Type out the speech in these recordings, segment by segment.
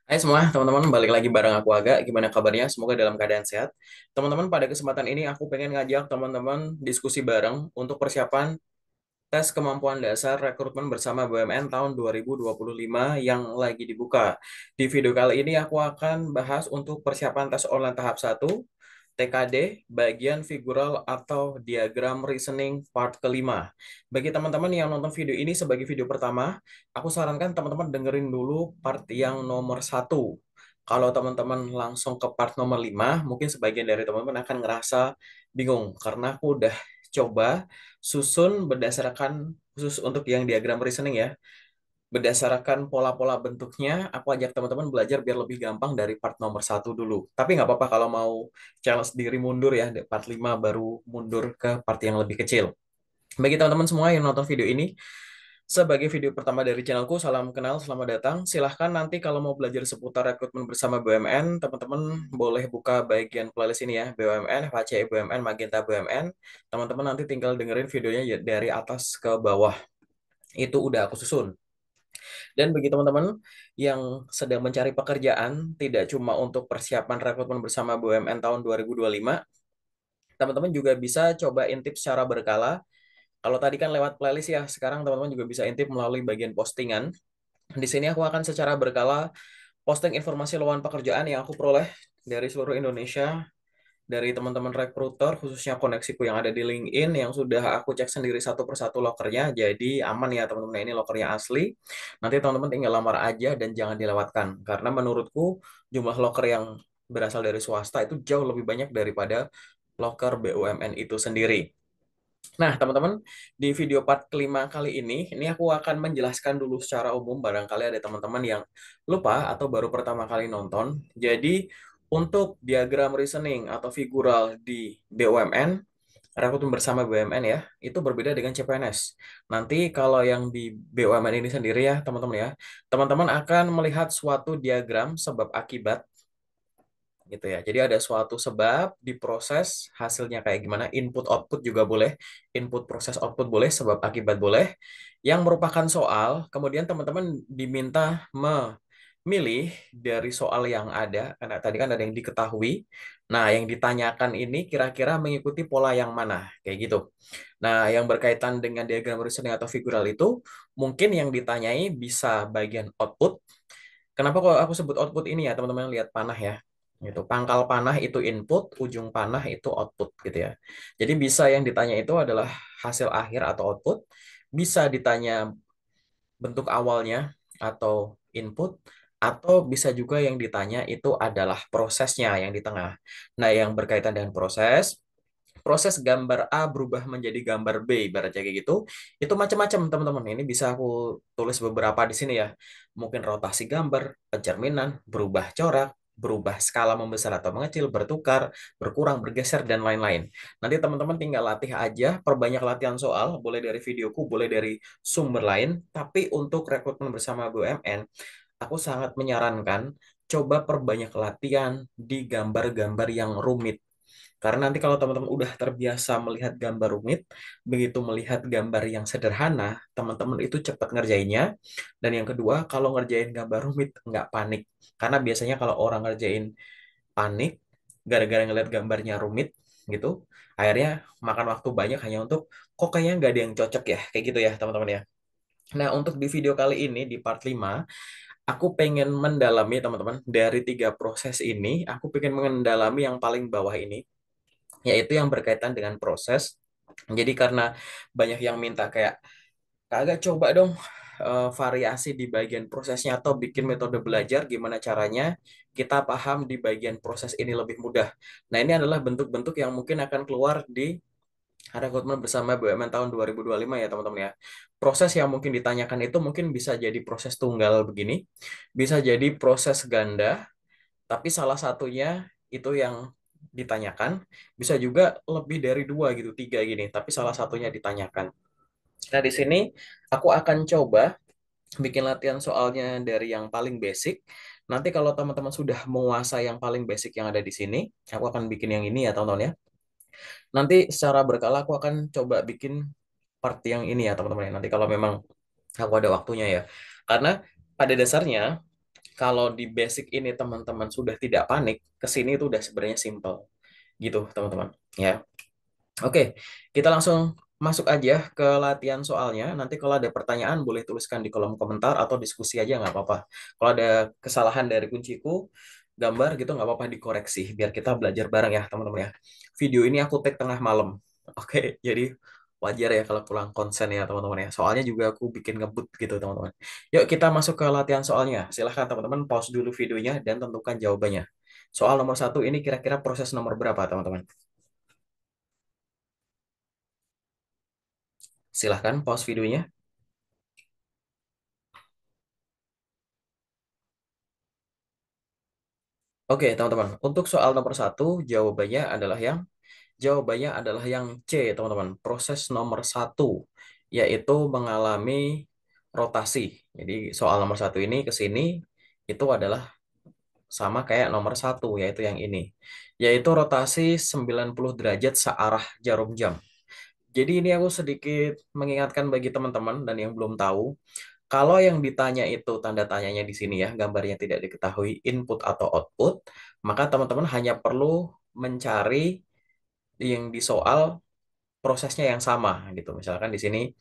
Hai semua, teman-teman, balik lagi bareng aku Aga. Gimana kabarnya? Semoga dalam keadaan sehat. Teman-teman, pada kesempatan ini aku pengen ngajak teman-teman diskusi bareng untuk persiapan tes kemampuan dasar rekrutmen bersama BUMN tahun 2025 yang lagi dibuka. Di video kali ini aku akan bahas untuk persiapan tes online tahap satu, TKD, bagian figural atau diagram reasoning part kelima. Bagi teman-teman yang nonton video ini sebagai video pertama, aku sarankan teman-teman dengerin dulu part yang nomor satu. Kalau teman-teman langsung ke part nomor 5, mungkin sebagian dari teman-teman akan ngerasa bingung karena aku udah coba susun berdasarkan khusus untuk yang diagram reasoning ya. Berdasarkan pola-pola bentuknya, aku ajak teman-teman belajar biar lebih gampang dari part nomor satu dulu. Tapi nggak apa-apa kalau mau challenge diri mundur ya, di part 5 baru mundur ke part yang lebih kecil. Bagi teman-teman semua yang nonton video ini, sebagai video pertama dari channelku, salam kenal, selamat datang. Silahkan nanti kalau mau belajar seputar rekrutmen bersama BUMN, teman-teman boleh buka bagian playlist ini ya, BUMN, HCI BUMN, Magenta BUMN. Teman-teman nanti tinggal dengerin videonya ya dari atas ke bawah. Itu udah aku susun. Dan bagi teman-teman yang sedang mencari pekerjaan, tidak cuma untuk persiapan rekrutmen bersama BUMN tahun 2025, teman-teman juga bisa coba intip secara berkala. Kalau tadi kan lewat playlist ya, sekarang teman-teman juga bisa intip melalui bagian postingan. Di sini aku akan secara berkala posting informasi lowongan pekerjaan yang aku peroleh dari seluruh Indonesia, dari teman-teman rekruter, khususnya koneksiku yang ada di LinkedIn, yang sudah aku cek sendiri satu persatu lokernya, jadi aman ya teman-teman, ini lokernya asli. Nanti teman-teman tinggal lamar aja dan jangan dilewatkan, karena menurutku jumlah loker yang berasal dari swasta itu jauh lebih banyak daripada loker BUMN itu sendiri. Nah, teman-teman, di video part kelima kali ini aku akan menjelaskan dulu secara umum, barangkali ada teman-teman yang lupa atau baru pertama kali nonton. Jadi, untuk diagram reasoning atau figural di BUMN, rekrutmen bersama BUMN ya, itu berbeda dengan CPNS. Nanti kalau yang di BUMN ini sendiri ya, teman-teman ya, teman-teman akan melihat suatu diagram sebab akibat gitu ya. Jadi ada suatu sebab diproses hasilnya kayak gimana, input output juga boleh, input proses output boleh, sebab akibat boleh, yang merupakan soal, kemudian teman-teman diminta memilih dari soal yang ada, karena tadi kan ada yang diketahui. Nah, yang ditanyakan ini kira-kira mengikuti pola yang mana, kayak gitu. Nah, yang berkaitan dengan diagram reasoning atau figural itu, mungkin yang ditanyai bisa bagian output. Kenapa kok aku sebut output ini ya, teman-teman lihat panah ya. Gitu. Pangkal panah itu input, ujung panah itu output gitu ya. Jadi bisa yang ditanya itu adalah hasil akhir atau output, bisa ditanya bentuk awalnya atau input, atau bisa juga yang ditanya itu adalah prosesnya yang di tengah. Nah, yang berkaitan dengan proses, proses gambar A berubah menjadi gambar B, ibaratnya kayak gitu, itu macam-macam teman-teman. Ini bisa aku tulis beberapa di sini ya. Mungkin rotasi gambar, pencerminan, berubah corak, berubah skala membesar atau mengecil, bertukar, berkurang, bergeser, dan lain-lain. Nanti teman-teman tinggal latih aja, perbanyak latihan soal, boleh dari videoku, boleh dari sumber lain, tapi untuk rekrutmen bersama BUMN, aku sangat menyarankan coba perbanyak latihan di gambar-gambar yang rumit. Karena nanti kalau teman-teman udah terbiasa melihat gambar rumit, begitu melihat gambar yang sederhana, teman-teman itu cepat ngerjainnya. Dan yang kedua, kalau ngerjain gambar rumit, nggak panik. Karena biasanya kalau orang ngerjain panik, gara-gara ngeliat gambarnya rumit, gitu, akhirnya makan waktu banyak hanya untuk, kok kayaknya nggak ada yang cocok ya, kayak gitu ya teman-teman ya. Nah, untuk di video kali ini, di part 5, aku pengen mendalami teman-teman, dari tiga proses ini, aku pengen mendalami yang paling bawah ini, yaitu yang berkaitan dengan proses. Jadi karena banyak yang minta kayak, kagak coba dong variasi di bagian prosesnya atau bikin metode belajar gimana caranya kita paham di bagian proses ini lebih mudah. Nah, ini adalah bentuk-bentuk yang mungkin akan keluar di rekrutmen bersama BUMN tahun 2025 ya teman-teman ya. Proses yang mungkin ditanyakan itu mungkin bisa jadi proses tunggal begini, bisa jadi proses ganda, tapi salah satunya itu yang ditanyakan, bisa juga lebih dari dua gitu, tiga gini, tapi salah satunya ditanyakan. Nah, di sini aku akan coba bikin latihan soalnya dari yang paling basic. Nanti kalau teman-teman sudah menguasai yang paling basic yang ada di sini, aku akan bikin yang ini ya teman-teman ya. Nanti secara berkala aku akan coba bikin part yang ini ya teman-teman ya. Nanti kalau memang aku ada waktunya ya. Karena pada dasarnya Kalau di basic ini teman-teman sudah tidak panik, ke sini itu udah sebenarnya simple gitu, teman-teman. Ya. Oke, kita langsung masuk aja ke latihan soalnya. Nanti kalau ada pertanyaan boleh tuliskan di kolom komentar atau diskusi aja nggak apa-apa. Kalau ada kesalahan dari kunciku, gambar gitu nggak apa-apa dikoreksi biar kita belajar bareng ya teman-teman ya. Video ini aku take tengah malam. Oke, jadi wajar ya kalau kurang konsen ya teman-teman ya. Soalnya juga aku bikin ngebut gitu teman-teman. Yuk kita masuk ke latihan soalnya. Silahkan teman-teman pause dulu videonya dan tentukan jawabannya. Soal nomor satu ini kira-kira proses nomor berapa teman-teman? Silahkan pause videonya. Oke, teman-teman. Untuk soal nomor satu, jawabannya adalah yang C, teman-teman. Proses nomor satu, yaitu mengalami rotasi. Jadi soal nomor satu ini ke sini itu adalah sama kayak nomor satu, yaitu yang ini. Yaitu rotasi 90 derajat searah jarum jam. Jadi ini aku sedikit mengingatkan bagi teman-teman dan yang belum tahu, kalau yang ditanya itu tanda tanyanya di sini ya, gambarnya tidak diketahui input atau output, maka teman-teman hanya perlu mencari yang di soal prosesnya yang sama gitu. Misalkan di sini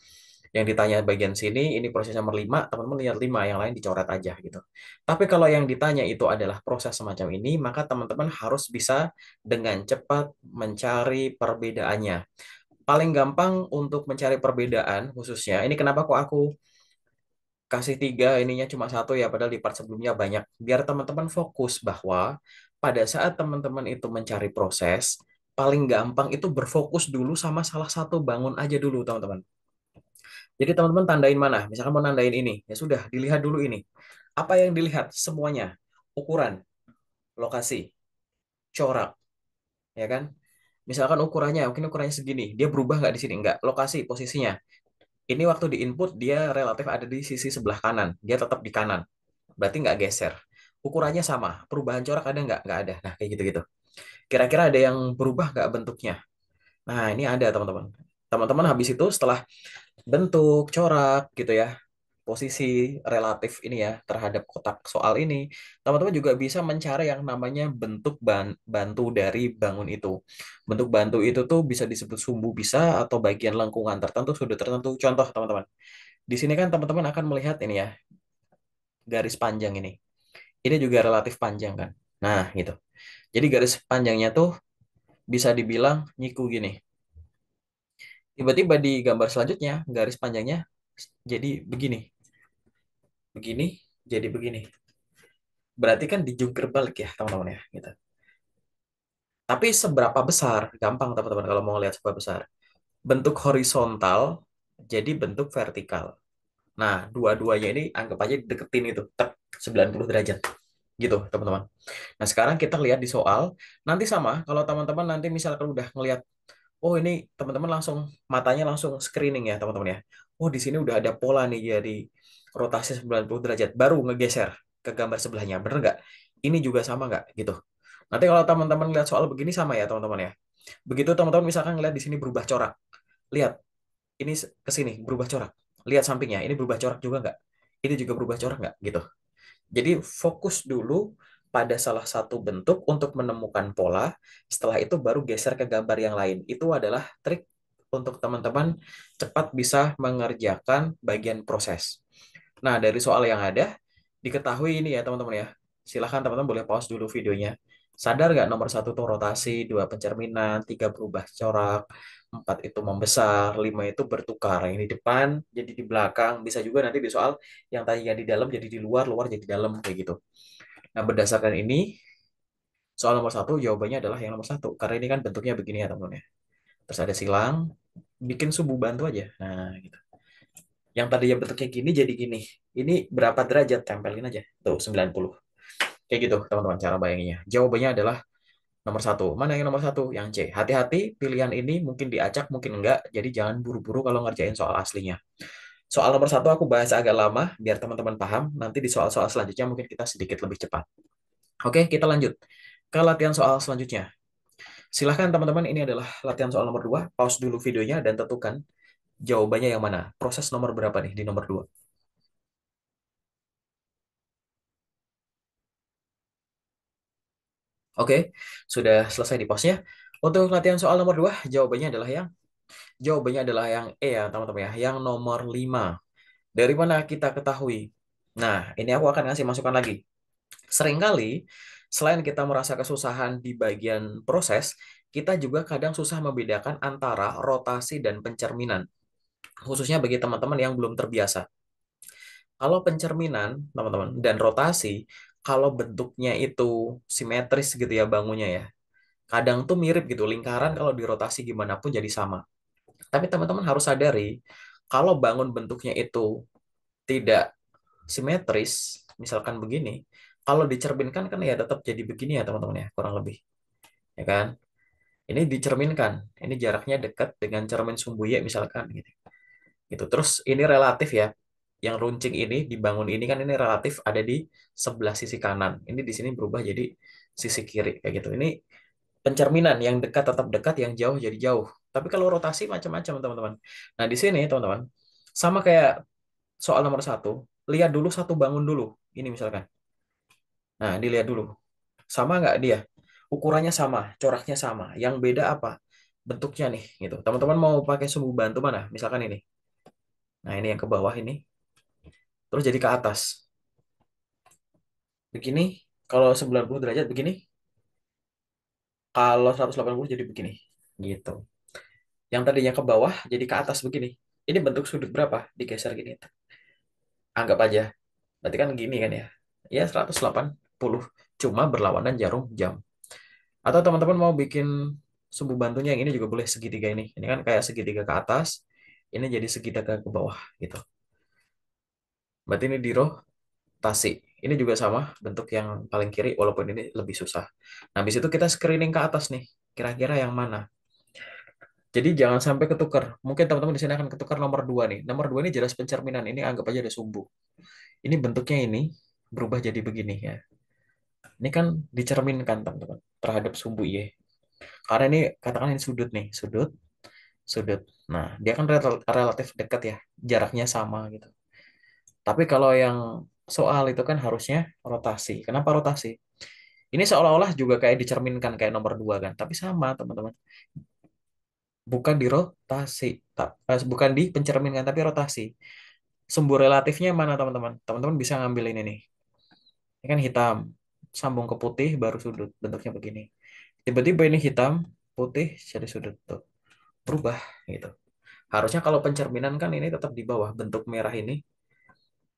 yang ditanya bagian sini, ini proses nomor 5, teman-teman lihat 5, yang lain dicoret aja gitu. Tapi kalau yang ditanya itu adalah proses semacam ini, maka teman-teman harus bisa dengan cepat mencari perbedaannya. Paling gampang untuk mencari perbedaan khususnya, ini kenapa kok aku kasih 3, ininya cuma satu ya, padahal di part sebelumnya banyak. Biar teman-teman fokus bahwa pada saat teman-teman itu mencari proses, paling gampang itu berfokus dulu sama salah satu bangun aja dulu, teman-teman. Jadi teman-teman tandain mana? Misalkan mau nandain ini, ya sudah, dilihat dulu ini. Apa yang dilihat? Semuanya. Ukuran, lokasi, corak, ya kan? Misalkan ukurannya, mungkin ukurannya segini. Dia berubah nggak di sini? Nggak. Lokasi, posisinya. Ini waktu di input, dia relatif ada di sisi sebelah kanan. Dia tetap di kanan. Berarti nggak geser. Ukurannya sama. Perubahan corak ada nggak? Nggak ada. Nah, kayak gitu-gitu. Kira-kira ada yang berubah nggak bentuknya? Nah, ini ada teman-teman. Teman-teman habis itu setelah bentuk, corak gitu ya, posisi relatif ini ya terhadap kotak soal ini, teman-teman juga bisa mencari yang namanya bentuk bantu dari bangun itu. Bentuk bantu itu tuh bisa disebut sumbu bisa atau bagian lengkungan tertentu, sudut tertentu. Contoh teman-teman. Di sini kan teman-teman akan melihat ini ya, garis panjang ini. Ini juga relatif panjang kan. Nah, gitu. Jadi garis panjangnya tuh bisa dibilang nyiku gini. Tiba-tiba di gambar selanjutnya, garis panjangnya jadi begini. Begini, jadi begini. Berarti kan dijungkir balik ya, teman-teman ya. Gitu. Tapi seberapa besar? Gampang, teman-teman, kalau mau lihat seberapa besar. Bentuk horizontal jadi bentuk vertikal. Nah, dua-duanya ini anggap aja deketin itu. Tek, 90 derajat. Gitu, teman-teman. Nah, sekarang kita lihat di soal. Nanti sama, kalau teman-teman nanti misalkan udah ngelihat, oh ini teman-teman langsung, matanya langsung screening ya, teman-teman ya. Oh, di sini udah ada pola nih, jadi rotasi 90 derajat. Baru ngegeser ke gambar sebelahnya. Bener nggak? Ini juga sama nggak? Gitu. Nanti kalau teman-teman lihat soal begini sama ya, teman-teman ya. Begitu teman-teman misalkan ngeliat di sini berubah corak. Lihat, ini ke sini berubah corak. Lihat sampingnya, ini berubah corak juga nggak? Ini juga berubah corak nggak? Gitu. Jadi fokus dulu pada salah satu bentuk untuk menemukan pola, setelah itu baru geser ke gambar yang lain. Itu adalah trik untuk teman-teman cepat bisa mengerjakan bagian proses. Nah, dari soal yang ada, diketahui ini ya teman-teman ya. Silahkan teman-teman boleh pause dulu videonya. Sadar nggak nomor satu itu rotasi, dua pencerminan, tiga berubah corak, empat itu membesar, lima itu bertukar. Yang di depan jadi di belakang. Bisa juga nanti di soal yang tadinya di dalam jadi di luar, luar jadi dalam kayak gitu. Nah, berdasarkan ini, soal nomor satu jawabannya adalah yang nomor satu. Karena ini kan bentuknya begini ya teman-teman ya. Terus ada silang, bikin subu bantu aja. Nah, gitu. Yang tadinya bentuknya gini jadi gini. Ini berapa derajat? Tempelin aja. Tuh, 90. Kayak gitu, teman-teman, cara bayanginnya. Jawabannya adalah nomor satu. Mana yang nomor satu? Yang C. Hati-hati, pilihan ini mungkin diacak, mungkin enggak. Jadi jangan buru-buru kalau ngerjain soal aslinya. Soal nomor satu aku bahas agak lama, biar teman-teman paham. Nanti di soal-soal selanjutnya mungkin kita sedikit lebih cepat. Oke, kita lanjut ke latihan soal selanjutnya. Silahkan teman-teman, ini adalah latihan soal nomor 2. Pause dulu videonya dan tentukan jawabannya yang mana. Proses nomor berapa nih di nomor 2? Oke, sudah selesai di posnya. Untuk latihan soal nomor 2, jawabannya adalah yang E ya, teman-teman ya, yang nomor 5. Dari mana kita ketahui? Nah, ini aku akan ngasih masukan lagi. Seringkali, selain kita merasa kesusahan di bagian proses, kita juga kadang susah membedakan antara rotasi dan pencerminan, khususnya bagi teman-teman yang belum terbiasa. Kalau pencerminan, teman-teman, dan rotasi, kalau bentuknya itu simetris gitu ya bangunnya ya, kadang tuh mirip gitu, lingkaran kalau dirotasi gimana pun jadi sama. Tapi teman-teman harus sadari, kalau bangun bentuknya itu tidak simetris, misalkan begini, kalau dicerminkan kan ya tetap jadi begini ya teman-teman ya, kurang lebih. Ya kan? Ini dicerminkan, ini jaraknya dekat dengan cermin sumbu Y misalkan gitu. Gitu. Terus ini relatif ya. Yang runcing ini dibangun ini kan ini relatif ada di sebelah sisi kanan. Ini di sini berubah jadi sisi kiri kayak gitu. Ini pencerminan yang dekat tetap dekat, yang jauh jadi jauh. Tapi kalau rotasi macam-macam teman-teman. Nah di sini teman-teman sama kayak soal nomor satu, lihat dulu satu bangun dulu. Ini misalkan. Nah dilihat dulu. Sama nggak dia? Ukurannya sama, coraknya sama. Yang beda apa? Bentuknya nih, gitu. Teman-teman mau pakai sumbu bantu mana? Misalkan ini. Nah, ini yang ke bawah ini. Terus jadi ke atas. Begini, kalau 90 derajat begini. Kalau 180 jadi begini. Gitu. Yang tadinya ke bawah jadi ke atas begini. Ini bentuk sudut berapa? Digeser gini. Anggap aja. Berarti kan gini kan ya. Ya 180. Cuma berlawanan jarum jam. Atau teman-teman mau bikin sumbu bantunya yang ini juga boleh segitiga ini. Ini kan kayak segitiga ke atas, ini jadi segitiga ke bawah gitu. Berarti ini dirotasi. Ini juga sama bentuk yang paling kiri walaupun ini lebih susah. Nah, habis itu kita screening ke atas nih. Kira-kira yang mana? Jadi jangan sampai ketukar. Mungkin teman-teman di sini akan ketukar nomor 2 nih. Nomor 2 ini jelas pencerminan. Ini anggap aja ada sumbu. Ini bentuknya ini berubah jadi begini ya. Ini kan dicerminkan teman-teman terhadap sumbu Y. Karena ini katakan ini sudut nih, sudut. Nah, dia kan relatif dekat ya, jaraknya sama gitu. Tapi kalau yang soal itu kan harusnya rotasi. Kenapa rotasi? Ini seolah-olah juga kayak dicerminkan kayak nomor 2 kan, tapi sama teman-teman. Bukan dirotasi, bukan di pencerminkan tapi rotasi. Sumbu relatifnya mana teman-teman? Teman-teman bisa ngambil ini nih. Ini kan hitam, sambung ke putih baru sudut, bentuknya begini. Tiba-tiba ini hitam, putih jadi sudut tuh. Berubah gitu. Harusnya kalau pencerminan kan ini tetap di bawah, bentuk merah ini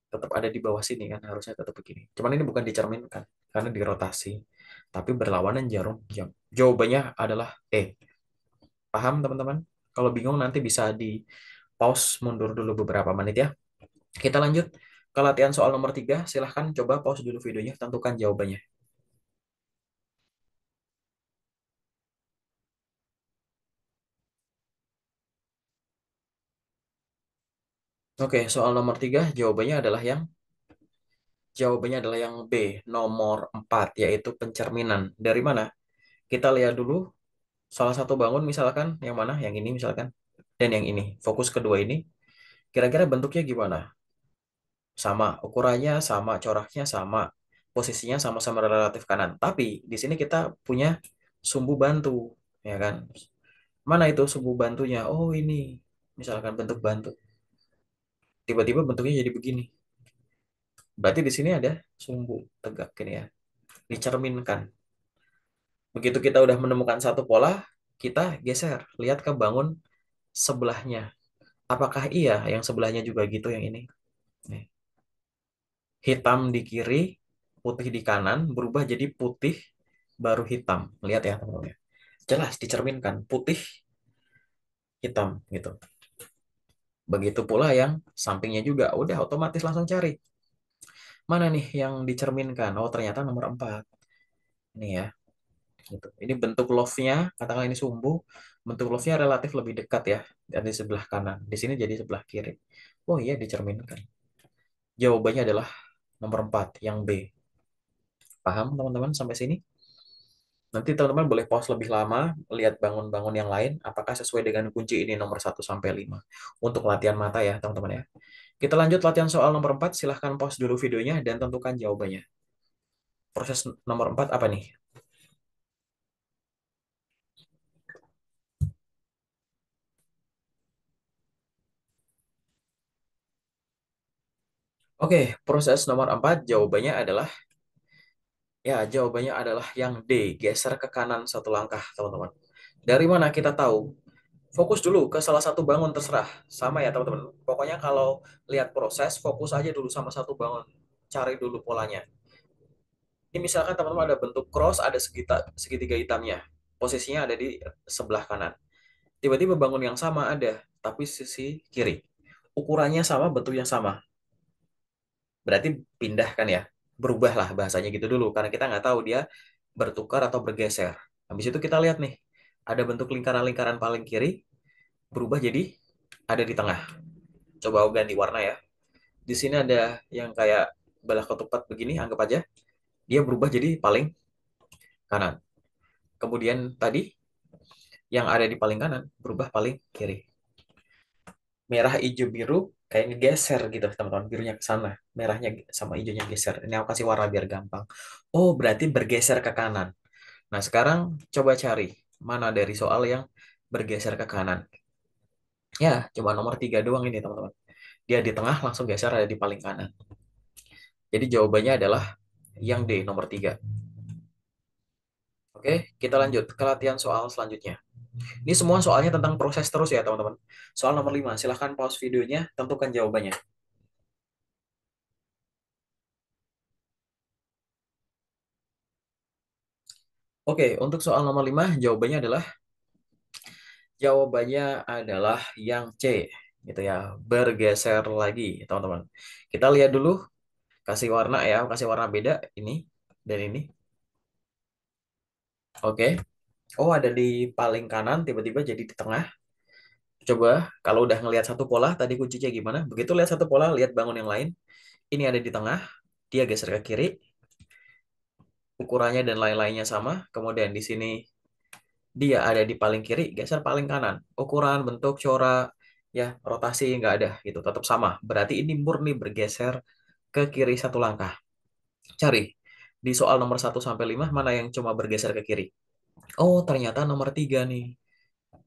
tetap ada di bawah sini kan, harusnya tetap begini. Cuman ini bukan dicerminkan karena dirotasi, tapi berlawanan jarum jam. Jawabannya adalah E. Paham teman-teman? Kalau bingung nanti bisa di pause mundur dulu beberapa menit ya. Kita lanjut ke latihan soal nomor 3. Silahkan coba pause dulu videonya, tentukan jawabannya. Oke, soal nomor 3 jawabannya adalah yang B, nomor 4 yaitu pencerminan. Dari mana? Kita lihat dulu salah satu bangun misalkan yang mana? Yang ini misalkan. Dan yang ini. Fokus kedua ini. Kira-kira bentuknya gimana? Sama, ukurannya sama, coraknya sama, posisinya sama-sama relatif kanan. Tapi di sini kita punya sumbu bantu, ya kan? Mana itu sumbu bantunya? Oh, ini. Misalkan bentuk bantu. Tiba-tiba bentuknya jadi begini. Berarti di sini ada sumbu tegak ini ya. Dicerminkan. Begitu kita udah menemukan satu pola, kita geser, lihat ke bangun sebelahnya. Apakah iya yang sebelahnya juga gitu yang ini? Nih. Hitam di kiri, putih di kanan, berubah jadi putih baru hitam. Lihat ya teman-teman. Jelas dicerminkan putih hitam gitu. Begitu pula yang sampingnya juga. Udah otomatis langsung cari. Mana nih yang dicerminkan? Oh ternyata nomor 4. Ini ya. Gitu. Ini bentuk love-nya, katakanlah ini sumbu. Bentuk love-nya relatif lebih dekat ya. Dari sebelah kanan. Di sini jadi sebelah kiri. Oh iya dicerminkan. Jawabannya adalah nomor 4 yang B. Paham teman-teman sampai sini? Nanti teman-teman boleh pause lebih lama, lihat bangun-bangun yang lain, apakah sesuai dengan kunci ini nomor 1 sampai 5. Untuk latihan mata ya, teman-teman ya. Kita lanjut latihan soal nomor 4, silahkan pause dulu videonya dan tentukan jawabannya. Proses nomor 4 apa nih? Oke, proses nomor 4 jawabannya adalah yang D, geser ke kanan satu langkah, teman-teman. Dari mana kita tahu? Fokus dulu ke salah satu bangun terserah. Sama ya, teman-teman. Pokoknya kalau lihat proses, fokus aja dulu sama satu bangun. Cari dulu polanya. Ini misalkan teman-teman ada bentuk cross, ada segitiga hitamnya. Posisinya ada di sebelah kanan. Tiba-tiba bangun yang sama ada, tapi sisi kiri. Ukurannya sama, bentuknya sama. Berarti pindah kan ya? Berubah lah bahasanya gitu dulu. Karena kita nggak tahu dia bertukar atau bergeser. Habis itu kita lihat nih, ada bentuk lingkaran-lingkaran paling kiri, berubah jadi ada di tengah. Coba aku ganti warna ya. Di sini ada yang kayak belah ketupat begini, anggap aja. Dia berubah jadi paling kanan. Kemudian tadi yang ada di paling kanan berubah paling kiri. Merah, hijau, biru kayak ngegeser gitu teman-teman. Birunya ke sana, merahnya sama hijaunya geser. Ini aku kasih warna biar gampang. Oh, berarti bergeser ke kanan. Nah, sekarang coba cari mana dari soal yang bergeser ke kanan. Ya, cuma nomor 3 doang ini teman-teman. Dia di tengah langsung geser ada di paling kanan. Jadi jawabannya adalah yang D, nomor 3. Oke, kita lanjut ke latihan soal selanjutnya. Ini semua soalnya tentang proses terus ya teman-teman. Soal nomor 5, silahkan pause videonya, tentukan jawabannya. Oke, untuk soal nomor 5, jawabannya adalah yang C, gitu ya, bergeser lagi, teman-teman. Kita lihat dulu, kasih warna ya, kasih warna beda ini dan ini. Oke. Oh, ada di paling kanan, tiba-tiba jadi di tengah. Coba kalau udah ngelihat satu pola, tadi kuncinya gimana? Begitu lihat satu pola, lihat bangun yang lain. Ini ada di tengah, dia geser ke kiri, ukurannya dan lain-lainnya sama. Kemudian di sini dia ada di paling kiri, geser paling kanan. Ukuran, bentuk, corak, ya rotasi nggak ada gitu, tetap sama. Berarti ini murni bergeser ke kiri satu langkah. Cari di soal nomor 1 sampai 5 mana yang cuma bergeser ke kiri. Oh, ternyata nomor 3 nih.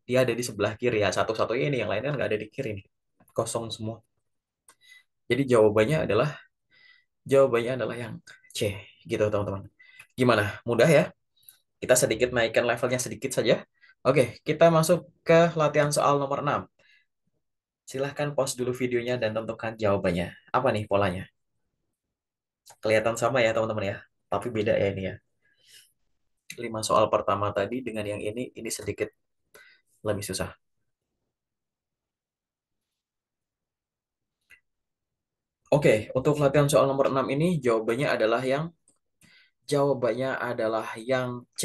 Dia ada di sebelah kiri ya. Satu-satunya ini yang lainnya nggak ada di kiri nih. Kosong semua. Jadi jawabannya adalah yang C gitu teman-teman. Gimana? Mudah ya? Kita sedikit naikkan levelnya sedikit saja. Oke, kita masuk ke latihan soal nomor 6. Silahkan pause dulu videonya dan tentukan jawabannya. Apa nih polanya? Kelihatan sama ya teman-teman ya. Tapi beda ya ini ya. 5 soal pertama tadi dengan yang ini sedikit lebih susah. Oke, untuk latihan soal nomor 6 ini jawabannya adalah yang C,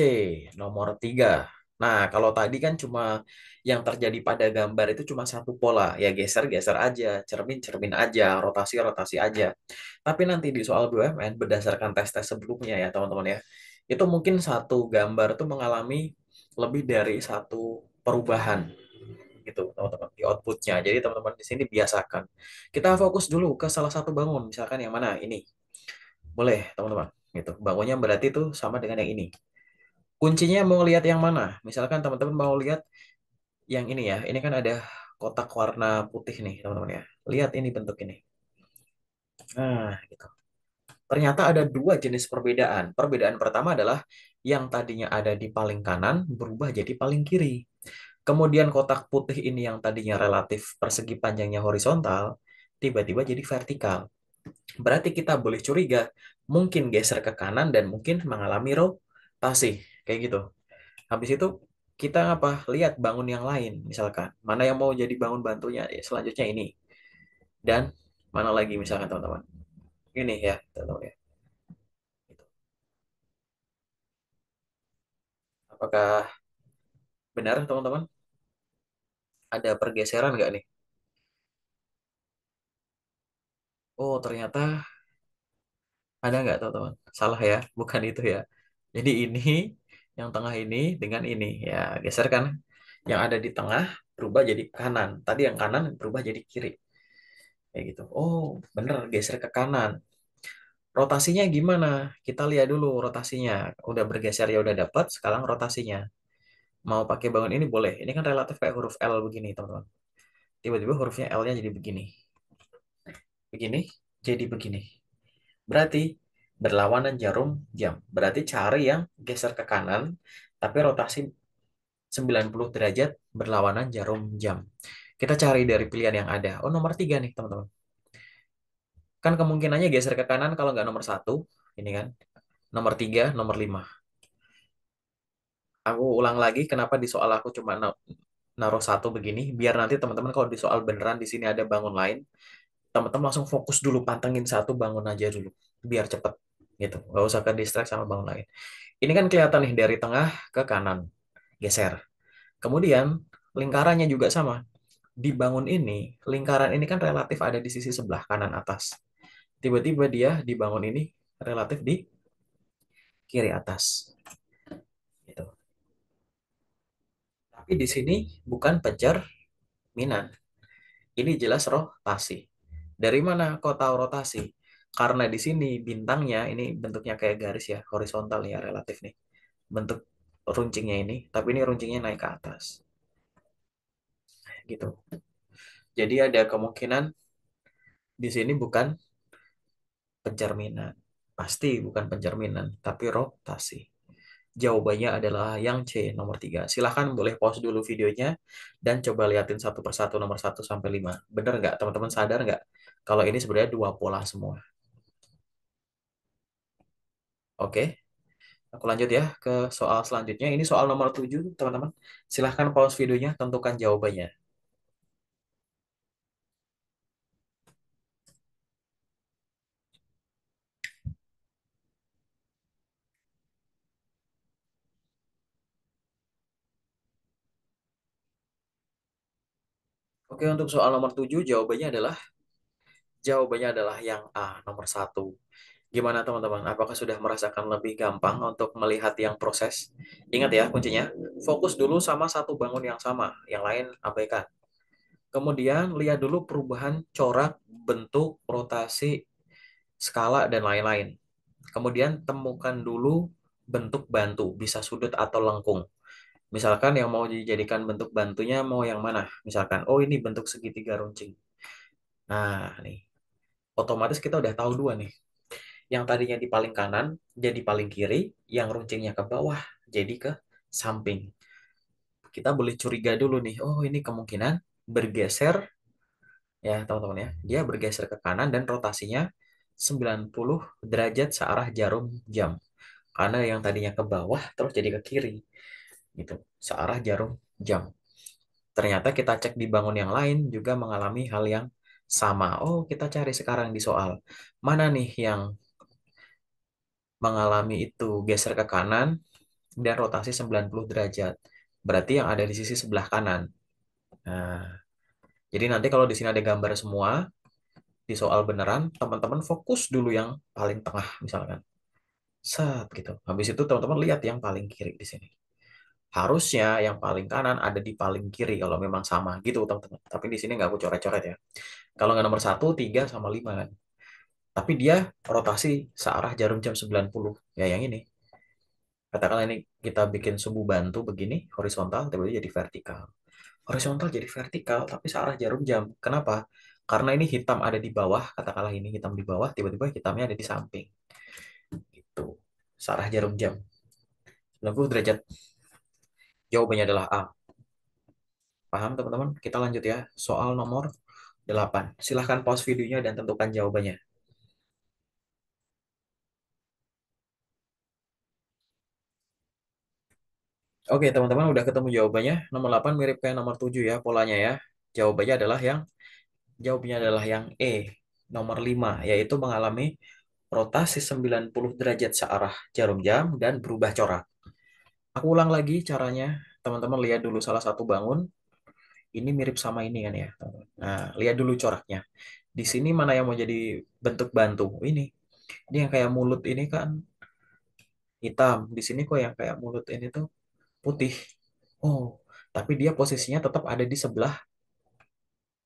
nomor 3. Nah, kalau tadi kan cuma yang terjadi pada gambar itu cuma satu pola. Ya geser-geser aja, cermin-cermin aja, rotasi-rotasi aja. Tapi nanti di soal BUMN berdasarkan tes-tes sebelumnya ya teman-teman ya. Itu mungkin satu gambar itu mengalami lebih dari satu perubahan gitu teman-teman di outputnya. Jadi teman-teman di sini biasakan. Kita fokus dulu ke salah satu bangun, misalkan yang mana ini. Boleh, teman-teman. Gitu. Bangunnya berarti itu sama dengan yang ini. Kuncinya mau lihat yang mana? Misalkan teman-teman mau lihat yang ini ya. Ini kan ada kotak warna putih nih, teman-teman ya. Lihat ini bentuk ini. Nah, gitu. Ternyata ada dua jenis perbedaan. Perbedaan pertama adalah yang tadinya ada di paling kanan berubah jadi paling kiri. Kemudian kotak putih ini yang tadinya relatif persegi panjangnya horizontal, tiba-tiba jadi vertikal. Berarti kita boleh curiga, mungkin geser ke kanan dan mungkin mengalami rotasi. Kayak gitu. Habis itu kita apa? Lihat bangun yang lain, misalkan. Mana yang mau jadi bangun bantunya? Ya, selanjutnya ini. Dan mana lagi misalkan teman-teman? Ini ya, teman-teman ya. Gitu. Apakah benar teman-teman? Ada pergeseran nggak nih? Oh, ternyata ada nggak teman-teman? Salah ya, bukan itu ya. Jadi ini, yang tengah ini dengan ini. Ya, geser kan. Yang ada di tengah berubah jadi kanan. Tadi yang kanan berubah jadi kiri. Kayak gitu. Oh, bener, geser ke kanan. Rotasinya gimana? Kita lihat dulu rotasinya. Udah bergeser ya udah dapat. Sekarang rotasinya. Mau pakai bangun ini boleh. Ini kan relatif kayak huruf L begini, teman-teman. Tiba-tiba hurufnya L-nya jadi begini. Begini. Jadi begini. Berarti berlawanan jarum jam. Berarti cari yang geser ke kanan, tapi rotasi 90 derajat berlawanan jarum jam. Kita cari dari pilihan yang ada. Oh, nomor 3 nih, teman-teman. Kan kemungkinannya geser ke kanan kalau nggak nomor satu. Ini kan. Nomor 3, nomor 5. Aku ulang lagi kenapa di soal aku cuma naruh satu begini. Biar nanti teman-teman kalau di soal beneran di sini ada bangun lain, teman-teman langsung fokus dulu, pantengin satu bangun aja dulu. Biar cepet gitu. Nggak usah ke distract sama bangun lain. Ini kan kelihatan nih dari tengah ke kanan. Geser. Kemudian lingkarannya juga sama. Di bangun ini, lingkaran ini kan relatif ada di sisi sebelah kanan atas. Tiba-tiba dia di bangun ini relatif di kiri atas. Gitu. Tapi di sini bukan pencerminan. Ini jelas rotasi. Dari mana kau tahu rotasi? Karena di sini bintangnya ini bentuknya kayak garis ya, horizontal ya relatif nih. Bentuk runcingnya ini, tapi ini runcingnya naik ke atas. Gitu. Jadi ada kemungkinan di sini bukan pencerminan. Pasti bukan pencerminan, tapi rotasi. Jawabannya adalah yang C, nomor 3. Silahkan boleh pause dulu videonya dan coba liatin satu persatu nomor 1 sampai 5. Bener nggak? Teman-teman sadar nggak? Kalau ini sebenarnya dua pola semua. Oke, aku lanjut ya ke soal selanjutnya. Ini soal nomor 7, teman-teman. Silahkan pause videonya, tentukan jawabannya. Oke, untuk soal nomor 7, jawabannya adalah yang A, nomor 1. Gimana teman-teman? Apakah sudah merasakan lebih gampang untuk melihat yang proses? Ingat ya kuncinya, fokus dulu sama satu bangun yang sama, yang lain abaikan. Kemudian lihat dulu perubahan corak, bentuk, rotasi, skala, dan lain-lain. Kemudian temukan dulu bentuk bantu, bisa sudut atau lengkung. Misalkan yang mau dijadikan bentuk bantunya mau yang mana? Misalkan, oh ini bentuk segitiga runcing. Nah, nih, otomatis kita udah tahu dua nih. Yang tadinya di paling kanan jadi paling kiri, yang runcingnya ke bawah jadi ke samping. Kita boleh curiga dulu nih, oh ini kemungkinan bergeser ya teman-teman ya. Dia bergeser ke kanan dan rotasinya 90 derajat searah jarum jam. Karena yang tadinya ke bawah terus jadi ke kiri gitu, searah jarum jam. Ternyata kita cek di bangun yang lain juga mengalami hal yang sama. Oh, kita cari sekarang di soal. Mana nih yang mengalami itu geser ke kanan dan rotasi 90 derajat. Berarti yang ada di sisi sebelah kanan. Nah, jadi nanti kalau di sini ada gambar semua, di soal beneran, teman-teman fokus dulu yang paling tengah misalkan. Set gitu. Habis itu teman-teman lihat yang paling kiri di sini. Harusnya yang paling kanan ada di paling kiri kalau memang sama gitu teman-teman. Tapi di sini nggak aku coret-coret ya. Kalau nggak nomor 1, 3, sama 5 kan. Tapi dia rotasi searah jarum jam 90. Ya yang ini. Katakanlah ini kita bikin sumbu bantu begini, horizontal, tiba-tiba jadi vertikal. Horizontal jadi vertikal, tapi searah jarum jam. Kenapa? Karena ini hitam ada di bawah, katakanlah ini hitam di bawah, tiba-tiba hitamnya ada di samping. Gitu. Searah jarum jam. 90 derajat. Jawabannya adalah A. Paham teman-teman? Kita lanjut ya. Soal nomor 8. Silahkan pause videonya dan tentukan jawabannya. Oke, teman-teman udah ketemu jawabannya. Nomor 8 mirip kayak nomor 7 ya polanya ya. Jawabannya adalah yang Jawabnya adalah yang E, nomor 5, yaitu mengalami rotasi 90 derajat searah jarum jam dan berubah corak. Aku ulang lagi caranya. Teman-teman lihat dulu salah satu bangun. Ini mirip sama ini kan ya. Nah, lihat dulu coraknya. Di sini mana yang mau jadi bentuk bantu? Ini yang kayak mulut ini kan hitam. Di sini kok yang kayak mulut ini tuh putih. Oh, tapi dia posisinya tetap ada di sebelah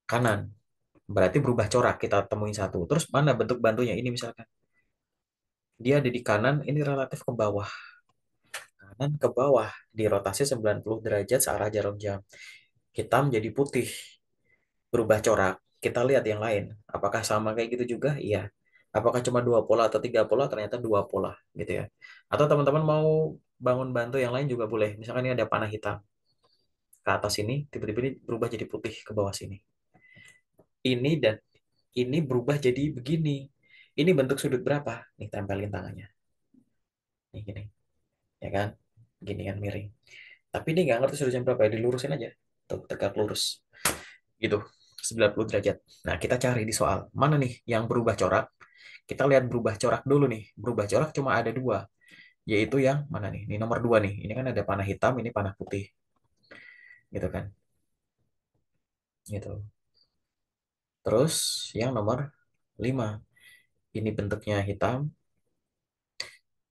kanan. Berarti berubah corak. Kita temuin satu. Terus mana bentuk bantunya? Ini misalkan. Dia ada di kanan, ini relatif ke bawah. Kanan ke bawah. Di rotasi 90 derajat searah jarum jam. Hitam jadi putih. Berubah corak. Kita lihat yang lain. Apakah sama kayak gitu juga? Iya. Apakah cuma dua pola atau tiga pola? Ternyata dua pola gitu ya. Atau teman-teman mau bangun bantu yang lain juga boleh. Misalkan ini ada panah hitam ke atas ini, tiba-tiba ini berubah jadi putih ke bawah sini. Ini dan ini berubah jadi begini. Ini bentuk sudut berapa? Nih tempelin tangannya. Nih gini, ya kan? Gini kan miring. Tapi ini nggak ngerti sudutnya berapa ya, dilurusin aja. Tuh, tegak lurus. Gitu, 90 derajat. Nah, kita cari di soal. Mana nih yang berubah corak? Kita lihat berubah corak dulu nih. Berubah corak cuma ada dua. Yaitu yang mana nih? Ini nomor dua nih. Ini kan ada panah hitam, ini panah putih. Gitu kan? Gitu. Terus yang nomor 5. Ini bentuknya hitam,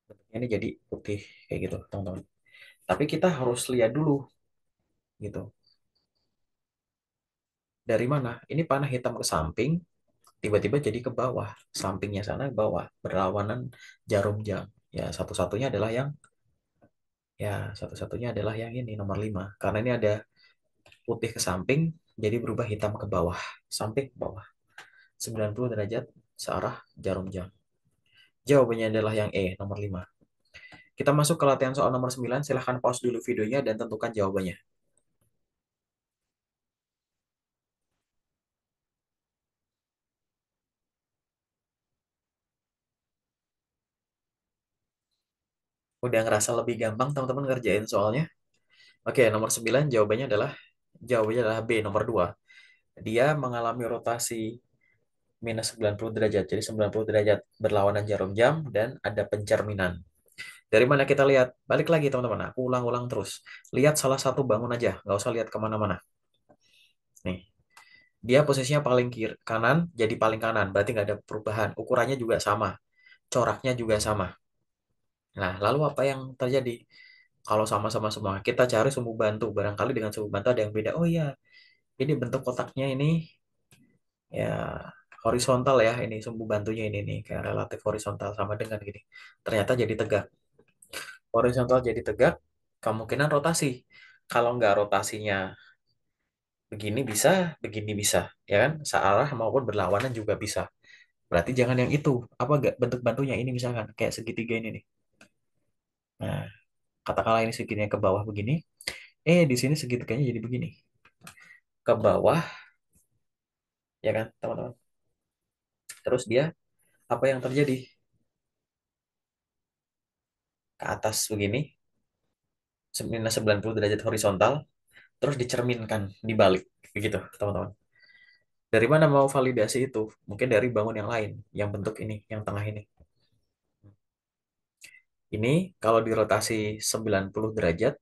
bentuknya ini jadi putih. Kayak gitu, teman-teman. Tapi kita harus lihat dulu. Gitu. Dari mana? Ini panah hitam ke samping, tiba-tiba jadi ke bawah. Sampingnya sana ke bawah. Berlawanan jarum jam. Ya, satu-satunya adalah yang Ya, satu-satunya adalah yang ini nomor 5. Karena ini ada putih ke samping, jadi berubah hitam ke bawah. Samping ke bawah. 90 derajat searah jarum jam. Jawabannya adalah yang E, nomor 5. Kita masuk ke latihan soal nomor 9. Silahkan pause dulu videonya dan tentukan jawabannya. Udah ngerasa lebih gampang teman-teman ngerjain soalnya? Oke, nomor 9 jawabannya adalah B, nomor 2. Dia mengalami rotasi minus 90 derajat. Jadi 90 derajat berlawanan jarum jam dan ada pencerminan. Dari mana kita lihat? Balik lagi teman-teman, aku ulang-ulang terus. Lihat salah satu bangun aja, nggak usah lihat kemana-mana. Nih, dia posisinya paling kiri, kanan, jadi paling kanan. Berarti nggak ada perubahan. Ukurannya juga sama, coraknya juga sama. Nah, lalu apa yang terjadi? Kalau sama-sama semua, kita cari sumbu bantu. Barangkali dengan sumbu bantu ada yang beda. Oh iya, ini bentuk kotaknya ini ya horizontal ya. Ini sumbu bantunya ini nih, kayak relatif horizontal sama dengan gini. Ternyata jadi tegak. Horizontal jadi tegak, kemungkinan rotasi. Kalau nggak rotasinya begini bisa, ya kan? Searah maupun berlawanan juga bisa. Berarti jangan yang itu. Apa nggak bentuk bantunya ini misalkan kayak segitiga ini nih. Nah, katakanlah ini segitiga ke bawah begini. Di sini segitiganya jadi begini. Ke bawah, ya kan, teman-teman? Terus dia apa yang terjadi? Ke atas begini, minus 90 derajat horizontal, terus dicerminkan dibalik. Begitu, teman-teman. Dari mana mau validasi itu? Mungkin dari bangun yang lain, yang bentuk ini, yang tengah ini. Ini kalau dirotasi 90 derajat,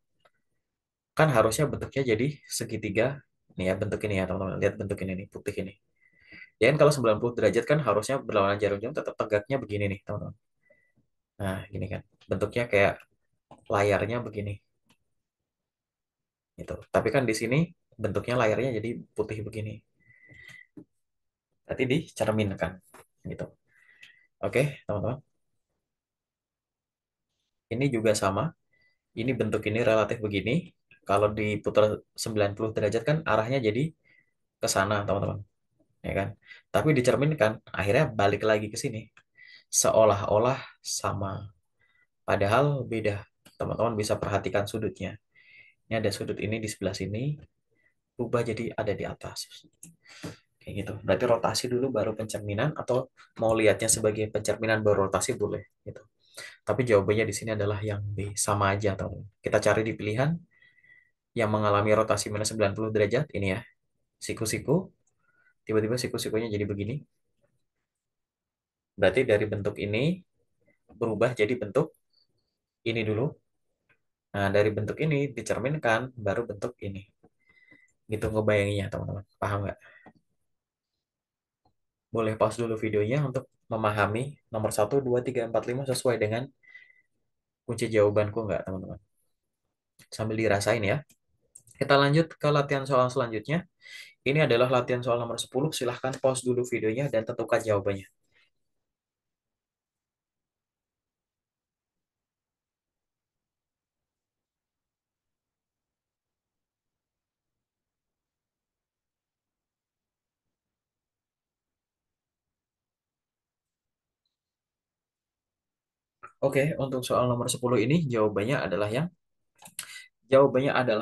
kan harusnya bentuknya jadi segitiga. Nih ya bentuk ini ya teman-teman. Lihat bentuk ini nih, putih ini. Ya kan kalau 90 derajat kan harusnya berlawanan jarum jam tetap tegaknya begini nih teman-teman. Nah gini kan. Bentuknya kayak layarnya begini. Gitu. Tapi kan di sini bentuknya layarnya jadi putih begini. Berarti dicerminkan. Gitu. Oke teman-teman. Ini juga sama. Ini bentuk ini relatif begini. Kalau diputar 90 derajat kan arahnya jadi ke sana teman-teman. Ya kan? Tapi dicerminkan, akhirnya balik lagi ke sini. Seolah-olah sama, padahal beda. Teman-teman bisa perhatikan sudutnya. Ini ada sudut ini di sebelah sini, berubah jadi ada di atas. Kayak gitu. Berarti rotasi dulu baru pencerminan atau mau lihatnya sebagai pencerminan baru rotasi boleh gitu. Tapi jawabannya di sini adalah yang B, sama aja teman. Kita cari di pilihan yang mengalami rotasi minus 90 derajat ini ya. Siku-siku, tiba-tiba siku-sikunya jadi begini. Berarti dari bentuk ini berubah jadi bentuk ini dulu. Nah, dari bentuk ini dicerminkan baru bentuk ini. Gitu ngebayanginnya, teman-teman. Paham nggak? Boleh pause dulu videonya untuk memahami nomor 1, 2, 3, 4, 5 sesuai dengan kunci jawabanku nggak, teman-teman? Sambil dirasain ya. Kita lanjut ke latihan soal selanjutnya. Ini adalah latihan soal nomor 10. Silahkan pause dulu videonya dan tentukan jawabannya. Oke, untuk soal nomor 10 ini jawabannya adalah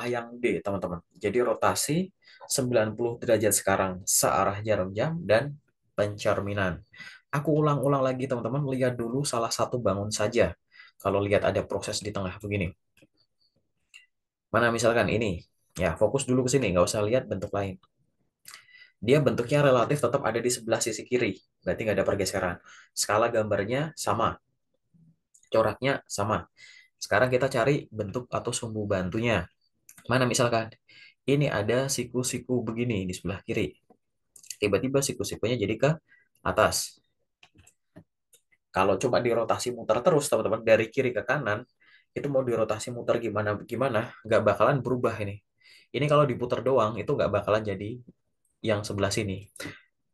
yang D, teman-teman. Jadi rotasi 90 derajat sekarang searah jarum jam dan pencerminan. Aku ulang-ulang lagi, teman-teman. Lihat dulu salah satu bangun saja. Kalau lihat ada proses di tengah begini. Mana misalkan ini. Ya, fokus dulu ke sini. Nggak usah lihat bentuk lain. Dia bentuknya relatif tetap ada di sebelah sisi kiri. Berarti nggak ada pergeseran. Skala gambarnya sama. Coraknya sama. Sekarang kita cari bentuk atau sumbu bantunya. Mana misalkan ini ada siku-siku begini di sebelah kiri. Tiba-tiba siku-sikunya jadi ke atas. Kalau cuma dirotasi muter terus, teman-teman, dari kiri ke kanan, itu mau dirotasi muter gimana gimana, nggak bakalan berubah ini. Ini kalau diputar doang, itu nggak bakalan jadi yang sebelah sini.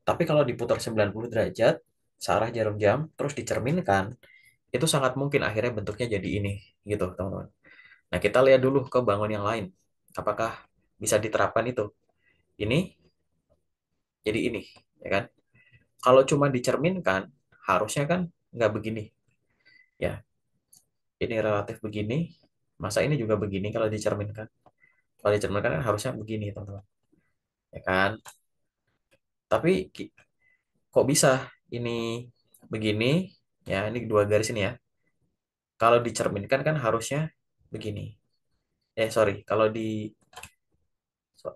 Tapi kalau diputar 90 derajat, searah jarum jam, terus dicerminkan, itu sangat mungkin akhirnya bentuknya jadi ini, gitu, teman-teman. Nah, kita lihat dulu ke bangun yang lain. Apakah bisa diterapkan itu? Ini jadi ini, ya kan? Kalau cuma dicerminkan, harusnya kan nggak begini. Ya, ini relatif begini. Masa ini juga begini kalau dicerminkan? Kalau dicerminkan kan harusnya begini, teman-teman. Ya kan? Tapi kok bisa ini begini? Ya, ini dua garis ini ya. Kalau dicerminkan kan harusnya begini. Sorry. Kalau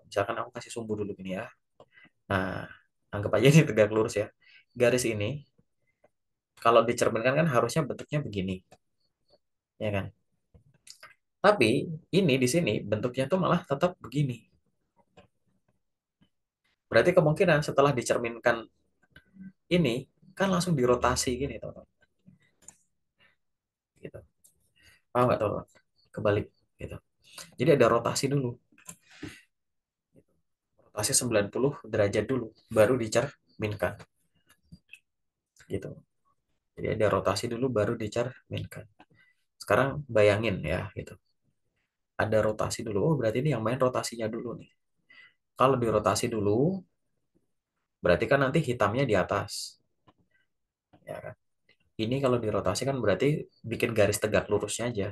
misalkan aku kasih sumbu dulu gini ya. Nah, anggap aja ini tegak lurus ya. Garis ini, kalau dicerminkan kan harusnya bentuknya begini. Ya kan? Tapi ini di sini bentuknya tuh malah tetap begini. Berarti kemungkinan setelah dicerminkan ini kan langsung dirotasi gini, teman-teman. Gitu. Paham nggak, teman-teman? Kebalik gitu. Jadi ada rotasi dulu. Rotasi 90 derajat dulu baru dicerminkan gitu. Jadi ada rotasi dulu baru dicerminkan. Sekarang bayangin ya gitu. Ada rotasi dulu. Oh, berarti ini yang main rotasinya dulu nih. Kalau dirotasi dulu, berarti kan nanti hitamnya di atas. Ya kan? Ini kalau dirotasi kan berarti bikin garis tegak lurusnya aja.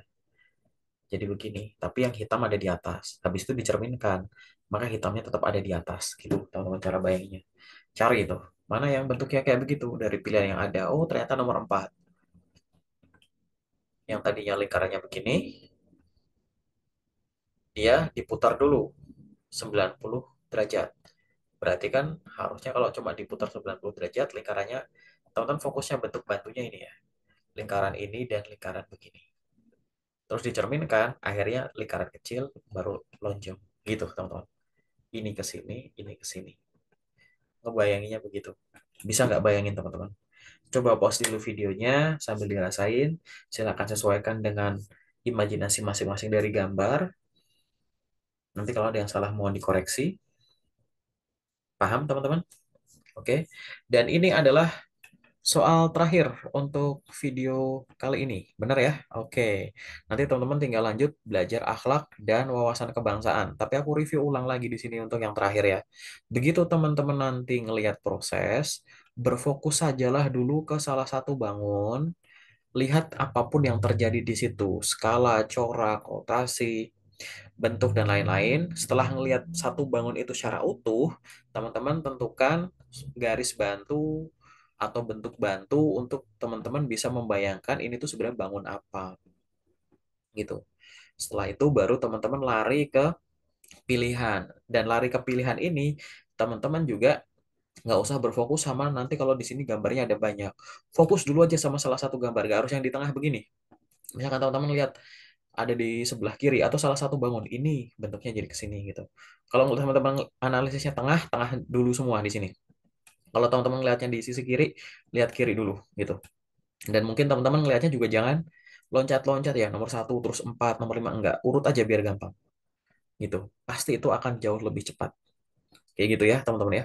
Jadi begini, tapi yang hitam ada di atas. Habis itu dicerminkan, maka hitamnya tetap ada di atas. Gitu, teman-teman cara bayanginnya. Cari itu. Mana yang bentuknya kayak begitu dari pilihan yang ada. Oh, ternyata nomor 4. Yang tadinya lingkarannya begini, dia diputar dulu 90 derajat. Berarti kan harusnya kalau cuma diputar 90 derajat, lingkarannya, teman-teman fokusnya bentuk bantunya ini ya. Lingkaran ini dan lingkaran begini. Terus dicerminkan, akhirnya lingkaran kecil baru lonjong. Gitu, teman-teman. Ini ke sini, ini ke sini. Ngebayanginnya begitu. Bisa nggak bayangin, teman-teman? Coba pause dulu videonya sambil dirasain. Silakan sesuaikan dengan imajinasi masing-masing dari gambar. Nanti kalau ada yang salah mohon dikoreksi. Paham, teman-teman? Oke. Dan ini adalah soal terakhir untuk video kali ini. Benar ya? Oke. Nanti teman-teman tinggal lanjut belajar akhlak dan wawasan kebangsaan. Tapi aku review ulang lagi di sini untuk yang terakhir ya. Begitu teman-teman nanti ngelihat proses, berfokus sajalah dulu ke salah satu bangun. Lihat apapun yang terjadi di situ, skala, corak, rotasi, bentuk, dan lain-lain. Setelah ngelihat satu bangun itu secara utuh, teman-teman tentukan garis bantu atau bentuk bantu untuk teman-teman bisa membayangkan ini tuh sebenarnya bangun apa gitu. Setelah itu baru teman-teman lari ke pilihan. Dan lari ke pilihan ini, teman-teman juga nggak usah berfokus sama nanti kalau di sini gambarnya ada banyak. Fokus dulu aja sama salah satu gambar, gak harus yang di tengah begini. Misalkan teman-teman lihat ada di sebelah kiri atau salah satu bangun ini bentuknya jadi ke sini gitu. Kalau teman-teman analisisnya tengah, tengah dulu semua di sini. Kalau teman-teman lihatnya di sisi kiri, lihat kiri dulu gitu. Dan mungkin teman-teman ngelihatnya juga jangan loncat-loncat ya, nomor satu terus 4 nomor 5 enggak. Urut aja biar gampang gitu. Pasti itu akan jauh lebih cepat. Kayak gitu ya teman-teman ya.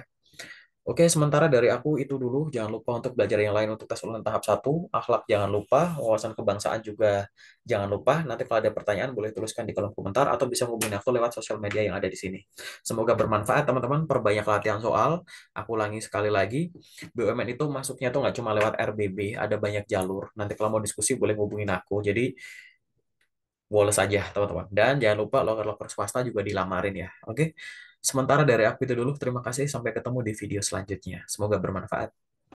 Oke, sementara dari aku itu dulu. Jangan lupa untuk belajar yang lain untuk tes ulang tahap satu. Akhlak jangan lupa, wawasan kebangsaan juga jangan lupa. Nanti kalau ada pertanyaan boleh tuliskan di kolom komentar atau bisa hubungi aku lewat sosial media yang ada di sini. Semoga bermanfaat teman-teman. Perbanyak latihan soal. Aku ulangi sekali lagi, BUMN itu masuknya tuh nggak cuma lewat RBB, ada banyak jalur. Nanti kalau mau diskusi boleh hubungin aku. Jadi Woles aja teman-teman. Dan jangan lupa loker-loker swasta juga dilamarin ya. Oke. Sementara dari aku itu dulu. Terima kasih. Sampai ketemu di video selanjutnya. Semoga bermanfaat.